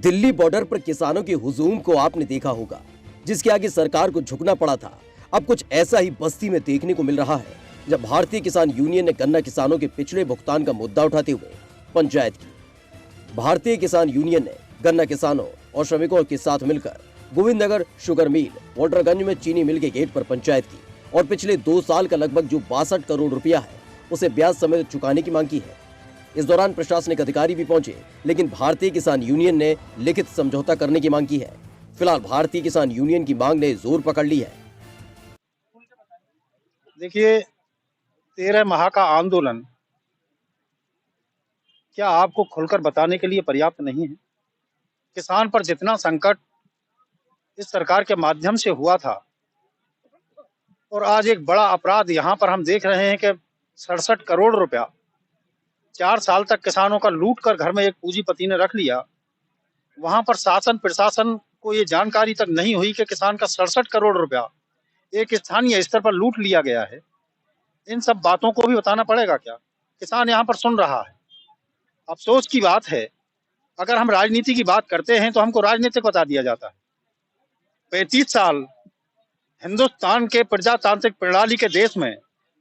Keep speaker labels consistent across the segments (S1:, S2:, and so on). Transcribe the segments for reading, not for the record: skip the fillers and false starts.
S1: Delhi border पर किसानों के हुजूम को आपने देखा होगा, जिसके आगे सरकार को झुकना पड़ा था। अब कुछ ऐसा ही बस्ती में देखने को मिल रहा है, जब भारतीय किसान यूनियन ने गन्ना किसानों के पिछड़े भुगतान का मुद्दा उठाते हुए पंचायत की। भारतीय किसान यूनियन ने गन्ना किसानों और श्रमिकों के साथ मिलकर गोविंदनगर शुगर मिल, वाटरगंज में चीनी मिल के गेट पर पंचायत की और पिछले 2 साल का लगभग जो 62 करोड़ रुपया है, उसे ब्याज समेत चुकाने की मांग की है। इस दौरान प्रशासनिक अधिकारी भी पहुंचे, लेकिन भारतीय किसान यूनियन ने लिखित समझौता करने की मांग की है। फिलहाल भारतीय किसान यूनियन की मांग ने जोर पकड़ ली है।
S2: देखिए, 13 माह का आंदोलन क्या आपको खुलकर बताने के लिए पर्याप्त नहीं है? किसान पर जितना संकट इस सरकार के माध्यम से हुआ था, और आज एक बड़ा अपराध यहाँ पर हम देख रहे हैं कि 67 करोड़ रुपया 4 साल तक किसानों का लूट कर घर में एक पूंजीपति ने रख लिया। वहां पर शासन प्रशासन को ये जानकारी तक नहीं हुई कि किसान का 67 करोड़ रुपया एक स्थानीय स्तर पर लूट लिया गया है। इन सब बातों को भी बताना पड़ेगा क्या? किसान यहाँ पर सुन रहा है। अफसोस की बात है, अगर हम राजनीति की बात करते हैं तो हमको राजनीतिक बता दिया जाता है। 35 साल हिंदुस्तान के प्रजातांत्रिक प्रणाली के देश में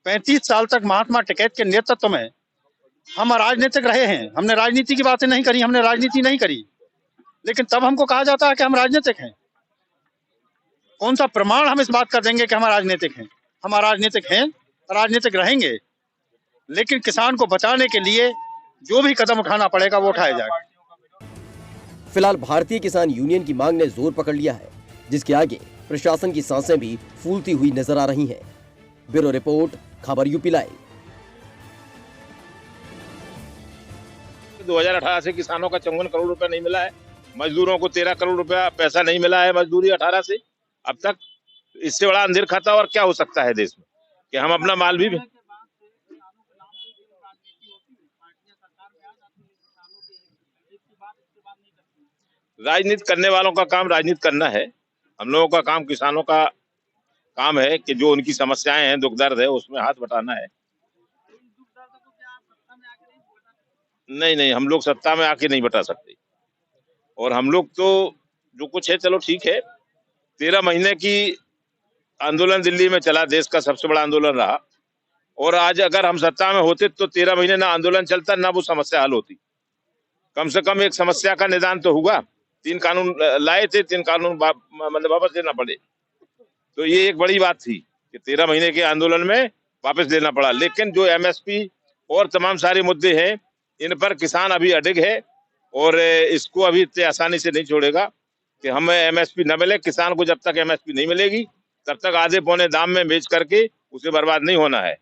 S2: 35 साल तक महात्मा टिकैत के नेतृत्व में हम राजनीतिक रहे हैं। हमने राजनीति की बातें नहीं करी, हमने राजनीति नहीं करी, लेकिन तब हमको कहा जाता है कि हम राजनीतिक हैं। कौन सा प्रमाण हम इस बात का देंगे कि हम राजनीतिक हैं? हम राजनीतिक हैं, राजनीतिक रहेंगे, लेकिन किसान को बचाने के लिए जो भी कदम उठाना पड़ेगा वो उठाया जाएगा।
S1: फिलहाल भारतीय किसान यूनियन की मांग ने जोर पकड़ लिया है, जिसके आगे प्रशासन की सांसें भी फूलती हुई नजर आ रही हैं। ब्यूरो रिपोर्ट, खबर यूपी लाइव।
S3: 2018 से किसानों का 54 करोड़ रुपया नहीं मिला है। मजदूरों को 13 करोड़ रुपया पैसा नहीं मिला है मजदूरी 18 से अब तक। इससे बड़ा अंधेर खाता और क्या हो सकता है देश में कि हम अपना माल भी राजनीति करने वालों का काम राजनीति करना है। हम लोगों का काम, किसानों का काम है कि जो उनकी समस्याएं हैं, दुख दर्द है, उसमें हाथ बटाना है। नहीं, हम लोग सत्ता में आके नहीं बता सकते। और हम लोग तो जो कुछ है, चलो ठीक है। 13 महीने की आंदोलन दिल्ली में चला, देश का सबसे बड़ा आंदोलन रहा। और आज अगर हम सत्ता में होते तो 13 महीने ना आंदोलन चलता, ना वो समस्या हल होती। कम से कम एक समस्या का निदान तो हुआ। 3 कानून लाए थे, 3 कानून मतलब वापस लेना पड़े, तो ये एक बड़ी बात थी कि 13 महीने के आंदोलन में वापस लेना पड़ा। लेकिन जो एमएसपी और तमाम सारे मुद्दे हैं, इन पर किसान अभी अडिग है और इसको अभी इतने आसानी से नहीं छोड़ेगा कि हमें एमएसपी न मिले। किसान को जब तक एमएसपी नहीं मिलेगी, तब तक आधे पौने दाम में बेच करके उसे बर्बाद नहीं होना है।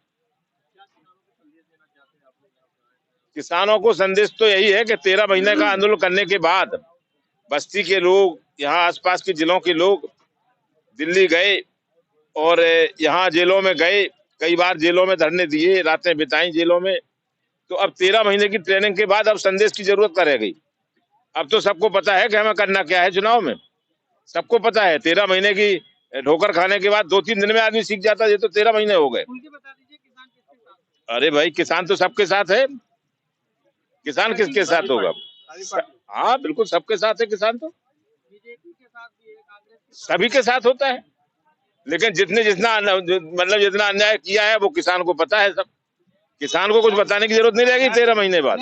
S3: किसानों को संदेश तो यही है कि 13 महीने का आंदोलन करने के बाद बस्ती के लोग, यहाँ आसपास के जिलों के लोग दिल्ली गए और यहाँ जेलों में गए, कई बार जेलों में धरने दिए, रातें बिताई जेलों में। तो अब 13 महीने की ट्रेनिंग के बाद अब संदेश की जरूरत क्या रह गई? अब तो सबको पता है कि हमें करना क्या है चुनाव में। सबको पता है। 13 महीने की ठोकर खाने के बाद 2-3 दिन में आदमी सीख जाता है। ये तो 13 महीने हो गए। अरे भाई, किसान तो सबके साथ है। किसान किसके साथ होगा? हाँ बिल्कुल, सबके साथ है किसान। तो सभी के साथ होता है, लेकिन जितना अन्याय किया है वो किसान को पता है। सब किसान को कुछ बताने की जरूरत नहीं रहेगी 13 महीने बाद।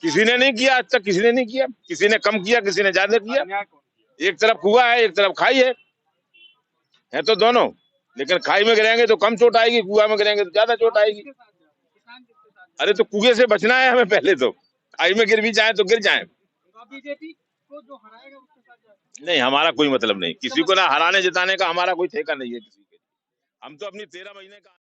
S3: किसी ने नहीं किया आज तक, किसी ने नहीं किया। किसी ने कम किया, किसी ने ज्यादा किया। एक तरफ कुआं है, एक तरफ खाई है तो दोनों। लेकिन खाई में गिरेंगे तो कम चोट आएगी, कुआं में गिरेंगे तो ज्यादा चोट आएगी। अरे तो कुएं से बचना है हमें पहले। तो खाई में गिर भी जाए तो गिर जाए। नहीं, हमारा कोई मतलब नहीं। किसी को ना हराने जिताने का हमारा कोई ठेका नहीं है किसी के। हम तो अपनी 13 महीने का